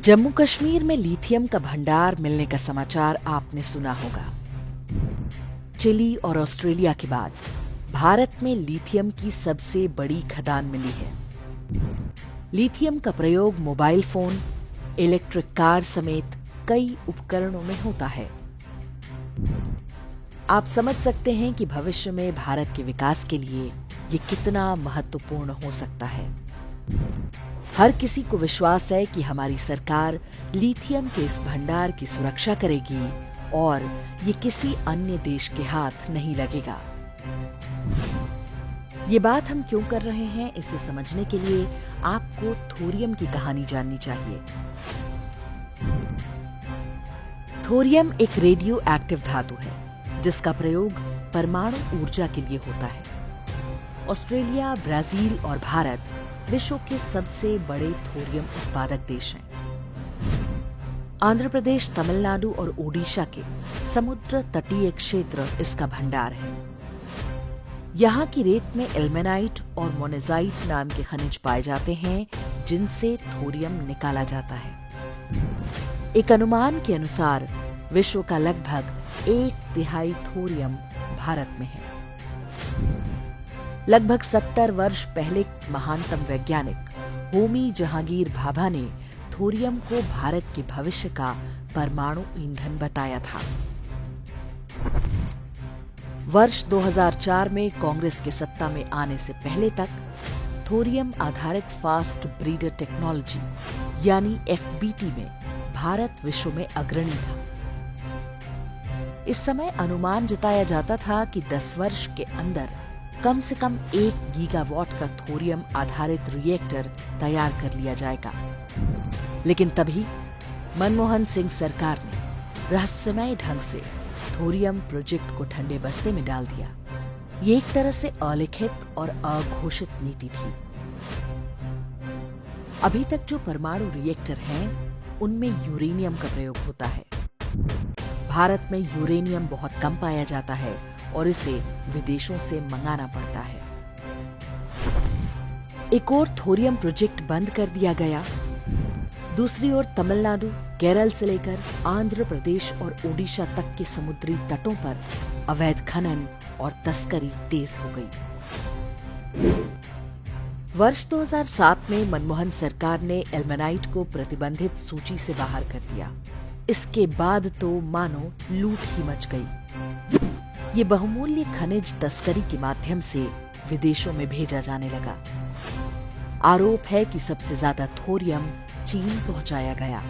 जम्मू कश्मीर में लिथियम का भंडार मिलने का समाचार आपने सुना होगा। चिली और ऑस्ट्रेलिया के बाद भारत में लिथियम की सबसे बड़ी खदान मिली है। लिथियम का प्रयोग मोबाइल फोन, इलेक्ट्रिक कार समेत कई उपकरणों में होता है। आप समझ सकते हैं कि भविष्य में भारत के विकास के लिए ये कितना महत्वपूर्ण हो सकता है। हर किसी को विश्वास है कि हमारी सरकार लिथियम के इस भंडार की सुरक्षा करेगी और ये किसी अन्य देश के हाथ नहीं लगेगा। ये बात हम क्यों कर रहे हैं, इसे समझने के लिए आपको थोरियम की कहानी जाननी चाहिए। थोरियम एक रेडियो एक्टिव धातु है जिसका प्रयोग परमाणु ऊर्जा के लिए होता है। ऑस्ट्रेलिया, ब्राजील और भारत विश्व के सबसे बड़े थोरियम उत्पादक देश हैं। आंध्र प्रदेश, तमिलनाडु और ओडिशा के समुद्र तटीय क्षेत्र इसका भंडार है। यहाँ की रेत में इल्मेनाइट और मोनेजाइट नाम के खनिज पाए जाते हैं जिनसे थोरियम निकाला जाता है। एक अनुमान के अनुसार विश्व का लगभग 1/3 थोरियम भारत में है। लगभग 70 वर्ष पहले महानतम वैज्ञानिक होमी जहांगीर भाभा ने थोरियम को भारत के भविष्य का परमाणु ईंधन बताया था। वर्ष 2004 में कांग्रेस के सत्ता में आने से पहले तक थोरियम आधारित फास्ट ब्रीडर टेक्नोलॉजी यानी FBT में भारत विश्व में अग्रणी था। इस समय अनुमान जताया जाता था कि 10 वर्ष के अंदर कम से कम 1 गीगावाट का थोरियम आधारित रिएक्टर तैयार कर लिया जाएगा। लेकिन तभी मनमोहन सिंह सरकार ने रहस्यमय ढंग से थोरियम प्रोजेक्ट को ठंडे बस्ते में डाल दिया। ये एक तरह से अलिखित और अघोषित नीति थी। अभी तक जो परमाणु रिएक्टर हैं, उनमें यूरेनियम का प्रयोग होता है। भारत में यूरेनियम बहुत कम पाया जाता है और इसे विदेशों से मंगाना पड़ता है। एक और थोरियम प्रोजेक्ट बंद कर दिया गया। दूसरी ओर तमिलनाडु, केरल से लेकर आंध्र प्रदेश और ओडिशा तक के समुद्री तटों पर अवैध खनन और तस्करी तेज हो गई। वर्ष 2007 में मनमोहन सरकार ने इल्मेनाइट को प्रतिबंधित सूची से बाहर कर दिया। इसके बाद तो मानो लूट ही मच गई। ये बहुमूल्य खनिज तस्करी के माध्यम से विदेशों में भेजा जाने लगा। आरोप है कि सबसे ज्यादा थोरियम चीन पहुंचाया गया।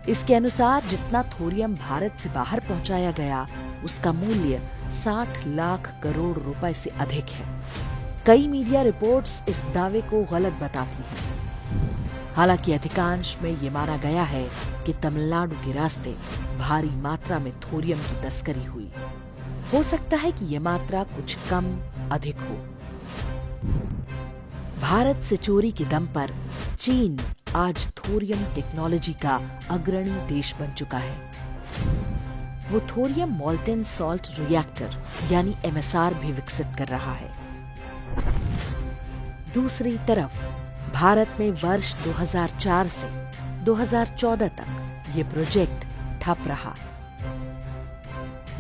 इसके अनुसार जितना थोरियम भारत से बाहर पहुंचाया गया, उसका मूल्य 60 लाख करोड़ रुपए से अधिक है। कई मीडिया रिपोर्ट्स इस दावे को गलत बताती हैं। हालांकि अधिकांश में ये माना गया है कि तमिलनाडु के रास्ते भारी मात्रा में थोरियम की तस्करी हुई। हो सकता है कि यह मात्रा कुछ कम अधिक हो। भारत से चोरी के दम पर चीन आज थोरियम टेक्नोलॉजी का अग्रणी देश बन चुका है। वो थोरियम मोल्टेन सॉल्ट रिएक्टर यानी MSR भी विकसित कर रहा है। दूसरी तरफ भारत में वर्ष 2004 से 2014 तक ये प्रोजेक्ट ठप रहा।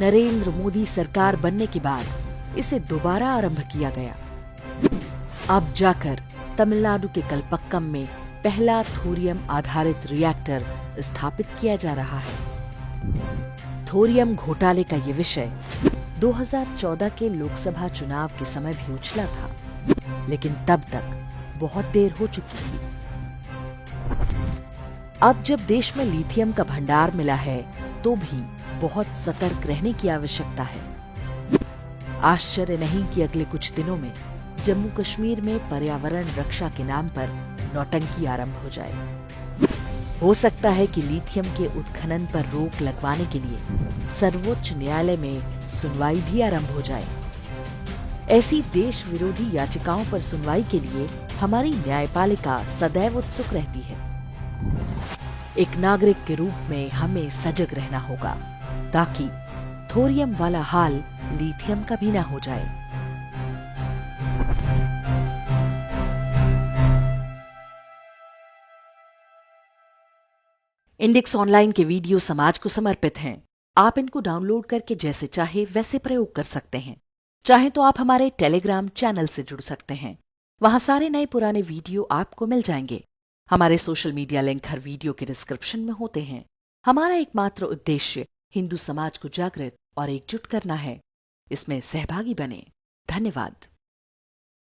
नरेंद्र मोदी सरकार बनने के बाद इसे दोबारा आरंभ किया गया। अब जाकर तमिलनाडु के कलपक्कम में पहला थोरियम आधारित रिएक्टर स्थापित किया जा रहा है। थोरियम घोटाले का ये विषय 2014 के लोकसभा चुनाव के समय भी उछला था, लेकिन तब तक बहुत देर हो चुकी थी। अब जब देश में लिथियम का भंडार मिला है, तो भी बहुत सतर्क रहने की आवश्यकता है। आश्चर्य नहीं कि अगले कुछ दिनों में जम्मू कश्मीर में पर्यावरण रक्षा के नाम पर नौटंकी आरंभ हो जाए। हो सकता है कि लिथियम के उत्खनन पर रोक लगवाने के लिए सर्वोच्च न्यायालय में सुनवाई भी आरंभ हो जाए। ऐसी देश विरोधी याचिकाओं पर सुनवाई के लिए हमारी न्यायपालिका सदैव उत्सुक रहती है। एक नागरिक के रूप में हमें सजग रहना होगा ताकि थोरियम वाला हाल लिथियम का भी ना हो जाए। इंडेक्स ऑनलाइन के वीडियो समाज को समर्पित हैं। आप इनको डाउनलोड करके जैसे चाहे वैसे प्रयोग कर सकते हैं। चाहे तो आप हमारे टेलीग्राम चैनल से जुड़ सकते हैं। वहां सारे नए पुराने वीडियो आपको मिल जाएंगे। हमारे सोशल मीडिया लिंक हर वीडियो के डिस्क्रिप्शन में होते हैं। हमारा एकमात्र उद्देश्य हिंदू समाज को जागृत और एकजुट करना है। इसमें सहभागी बने। धन्यवाद।